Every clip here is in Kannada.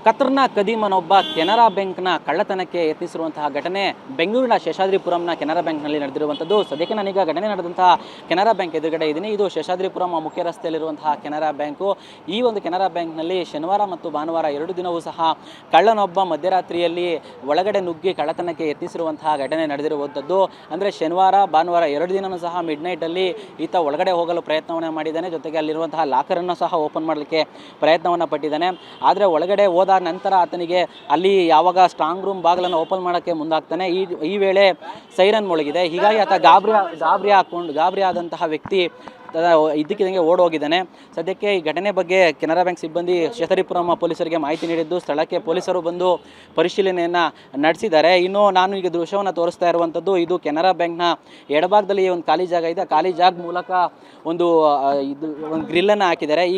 ಕತರ್ನ ಕದೀಮನೊಬ್ಬ ಕೆನರಾ ಬ್ಯಾಂಕ್ನ ಕಳ್ಳತನಕ್ಕೆ ಯತ್ನಿಸಿರುವಂತಹ ಘಟನೆ ಬೆಂಗಳೂರಿನ ಶೇಷಾದ್ರಿಪುರಂನ ಕೆನರಾ ಬ್ಯಾಂಕ್ನಲ್ಲಿ ನಡೆದಿರುವಂಥದ್ದು. ಸದ್ಯಕ್ಕೆ ನಾನೀಗ ಘಟನೆ ನಡೆದಂತಹ ಕೆನರಾ ಬ್ಯಾಂಕ್ ಎದುರುಗಡೆ ಇದ್ದೀನಿ. ಇದು ಶೇಷಾದ್ರಿಪುರಂ ಮುಖ್ಯ ರಸ್ತೆಯಲ್ಲಿರುವಂತಹ ಕೆನರಾ ಬ್ಯಾಂಕು. ಈ ಒಂದು ಕೆನರಾ ಬ್ಯಾಂಕ್ನಲ್ಲಿ ಶನಿವಾರ ಮತ್ತು ಭಾನುವಾರ ಎರಡು ದಿನವೂ ಸಹ ಕಳ್ಳನೊಬ್ಬ ಮಧ್ಯರಾತ್ರಿಯಲ್ಲಿ ಒಳಗಡೆ ನುಗ್ಗಿ ಕಳ್ಳತನಕ್ಕೆ ಯತ್ನಿಸಿರುವಂತಹ ಘಟನೆ ನಡೆದಿರುವಂಥದ್ದು. ಅಂದರೆ ಶನಿವಾರ ಭಾನುವಾರ ಎರಡು ದಿನವೂ ಸಹ ಮಿಡ್ನೈಟಲ್ಲಿ ಈತ ಒಳಗಡೆ ಹೋಗಲು ಪ್ರಯತ್ನವನ್ನು ಮಾಡಿದ್ದಾನೆ. ಜೊತೆಗೆ ಅಲ್ಲಿರುವಂತಹ ಲಾಕರನ್ನು ಸಹ ಓಪನ್ ಮಾಡಲಿಕ್ಕೆ ಪ್ರಯತ್ನವನ್ನು ಪಟ್ಟಿದ್ದಾನೆ. ಆದರೆ ಒಳಗಡೆ ಹೋದ ನಂತರ ಆತನಿಗೆ ಅಲ್ಲಿ ಯಾವಾಗ ಸ್ಟ್ರಾಂಗ್ ರೂಮ್ ಬಾಗಿಲನ್ನು ಓಪನ್ ಮಾಡೋಕ್ಕೆ ಮುಂದಾಗ್ತಾನೆ. ಈ ವೇಳೆ ಸೈರನ್ ಮೊಳಗಿದೆ. ಹೀಗಾಗಿ ಆತ ಗಾಬರಿ ಆದಂತಹ ವ್ಯಕ್ತಿ ಇದ್ದಕ್ಕಿದ್ದಂಗೆ ಓಡೋಗಿದ್ದಾನೆ. ಸದ್ಯಕ್ಕೆ ಈ ಘಟನೆ ಬಗ್ಗೆ ಕೆನರಾ ಬ್ಯಾಂಕ್ ಸಿಬ್ಬಂದಿ ಶೇಷಾದ್ರಿಪುರಂ ಪೊಲೀಸರಿಗೆ ಮಾಹಿತಿ ನೀಡಿದ್ದು, ಸ್ಥಳಕ್ಕೆ ಪೊಲೀಸರು ಬಂದು ಪರಿಶೀಲನೆಯನ್ನು ನಡೆಸಿದ್ದಾರೆ. ಇನ್ನು ನಾನು ಈಗ ದೃಶ್ಯವನ್ನು ತೋರಿಸ್ತಾ ಇರುವಂಥದ್ದು ಇದು ಕೆನರಾ ಬ್ಯಾಂಕ್ನ ಎಡಭಾಗದಲ್ಲಿ ಒಂದು ಖಾಲಿ ಜಾಗ ಇದೆ. ಖಾಲಿ ಜಾಗ ಮೂಲಕ ಒಂದು ಗ್ರಿಲ್ಲನ್ನು ಹಾಕಿದ್ದಾರೆ. ಈ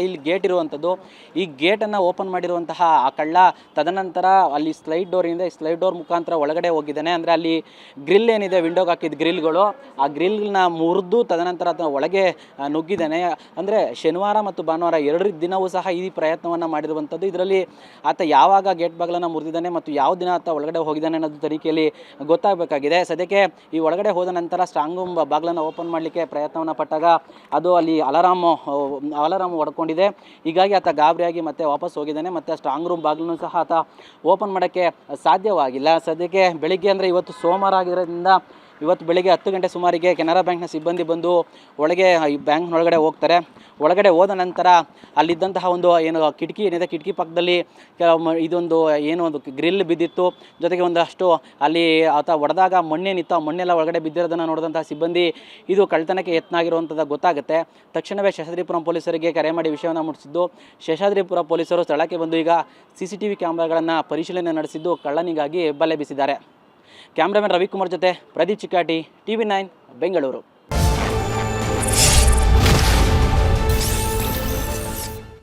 ಇಲ್ಲಿ ಗೇಟ್ ಇರುವಂಥದ್ದು. ಈ ಗೇಟನ್ನು ಓಪನ್ ಮಾಡಿರುವಂತಹ ಆ ಕಳ್ಳ ತದನಂತರ ಅಲ್ಲಿ ಸ್ಲೈಡ್ ಡೋರ್ ಮುಖಾಂತರ ಒಳಗಡೆ ಹೋಗಿದ್ದಾನೆ. ಅಂದರೆ ಅಲ್ಲಿ ಗ್ರಿಲ್ ಏನಿದೆ, ವಿಂಡೋಗೆ ಹಾಕಿದ ಗ್ರಿಲ್ಗಳು, ಆ ಗ್ರಿಲ್ನ ಮುರಿದು ತದನಂತರ ಒಳಗೆ ನುಗ್ಗಿದ್ದಾನೆ. ಅಂದರೆ ಶನಿವಾರ ಮತ್ತು ಭಾನುವಾರ ಎರಡು ದಿನವೂ ಸಹ ಈ ಪ್ರಯತ್ನವನ್ನು ಮಾಡಿರುವಂಥದ್ದು. ಇದರಲ್ಲಿ ಆತ ಯಾವಾಗ ಗೇಟ್ ಬಾಗಿಲನ್ನು ಮುರಿದಿದ್ದಾನೆ ಮತ್ತು ಯಾವ ದಿನ ಆತ ಒಳಗಡೆ ಹೋಗಿದ್ದಾನೆ ಅನ್ನೋದು ತನಿಖೆಯಲ್ಲಿ ಗೊತ್ತಾಗಬೇಕಾಗಿದೆ. ಸದ್ಯಕ್ಕೆ ಈ ಒಳಗಡೆ ಹೋದ ನಂತರ ಸ್ಟ್ರಾಂಗ್ ರೂಮ್ ಬಾಗಿಲನ್ನು ಓಪನ್ ಮಾಡಲಿಕ್ಕೆ ಪ್ರಯತ್ನವನ್ನು ಪಟ್ಟಾಗ ಅದು ಅಲ್ಲಿ ಅಲಾರಾಮ್ ಹೊಡ್ಕೊಂಡಿದೆ. ಹೀಗಾಗಿ ಆತ ಗಾಬರಿಯಾಗಿ ಮತ್ತೆ ವಾಪಸ್ ಹೋಗಿದ್ದಾನೆ. ಮತ್ತು ಸ್ಟ್ರಾಂಗ್ ರೂಮ್ ಬಾಗಿಲನ್ನು ಸಹ ಆತ ಓಪನ್ ಮಾಡೋಕ್ಕೆ ಸಾಧ್ಯವಾಗಿಲ್ಲ. ಸದ್ಯಕ್ಕೆ ಬೆಳಿಗ್ಗೆ ಅಂದರೆ ಇವತ್ತು ಸೋಮವಾರ ಆಗಿರೋದ್ರಿಂದ ಇವತ್ತು ಬೆಳಿಗ್ಗೆ 10 ಗಂಟೆ ಸುಮಾರಿಗೆ ಕೆನರಾ ಬ್ಯಾಂಕ್ನ ಸಿಬ್ಬಂದಿ ಬಂದು ಒಳಗೆ ಈ ಬ್ಯಾಂಕ್ನೊಳಗಡೆ ಹೋಗ್ತಾರೆ. ಒಳಗಡೆ ಹೋದ ನಂತರ ಅಲ್ಲಿದ್ದಂತಹ ಒಂದು ಕಿಟಕಿ ಏನಿದೆ, ಕಿಟಕಿ ಪಕ್ಕದಲ್ಲಿ ಇದೊಂದು ಒಂದು ಗ್ರಿಲ್ ಬಿದ್ದಿತ್ತು. ಜೊತೆಗೆ ಒಂದಷ್ಟು ಅಲ್ಲಿ ಆತ ಹೊಡೆದಾಗ ಮಣ್ಣೇನಿತ್ತು, ಆ ಮಣ್ಣೆಲ್ಲ ಒಳಗಡೆ ಬಿದ್ದಿರೋದನ್ನು ನೋಡಿದಂತಹ ಸಿಬ್ಬಂದಿ ಇದು ಕಳ್ಳತನಕ್ಕೆ ಯತ್ನ ಆಗಿರುವಂಥದ್ದು ಗೊತ್ತಾಗುತ್ತೆ. ತಕ್ಷಣವೇ ಶೇಷಾದ್ರಿಪುರಂ ಪೊಲೀಸರಿಗೆ ಕರೆ ಮಾಡಿ ವಿಷಯವನ್ನು ಮುಟ್ಟಿಸಿದ್ದು, ಶೇಷಾದ್ರಿಪುರ ಪೊಲೀಸರು ಸ್ಥಳಕ್ಕೆ ಬಂದು ಈಗ CCTV ಕ್ಯಾಮ್ರಾಗಳನ್ನು ಪರಿಶೀಲನೆ ನಡೆಸಿದ್ದು ಕಳ್ಳನಿಗಾಗಿ ಬಲೆ ಬೀಸಿದ್ದಾರೆ. ಕ್ಯಾಮ್ರಾಮನ್ ರವಿಕುಮಾರ್ ಜೊತೆ ಪ್ರದೀಪ್ ಚಿಕ್ಕಾಟಿ, TV9 ಬೆಂಗಳೂರು.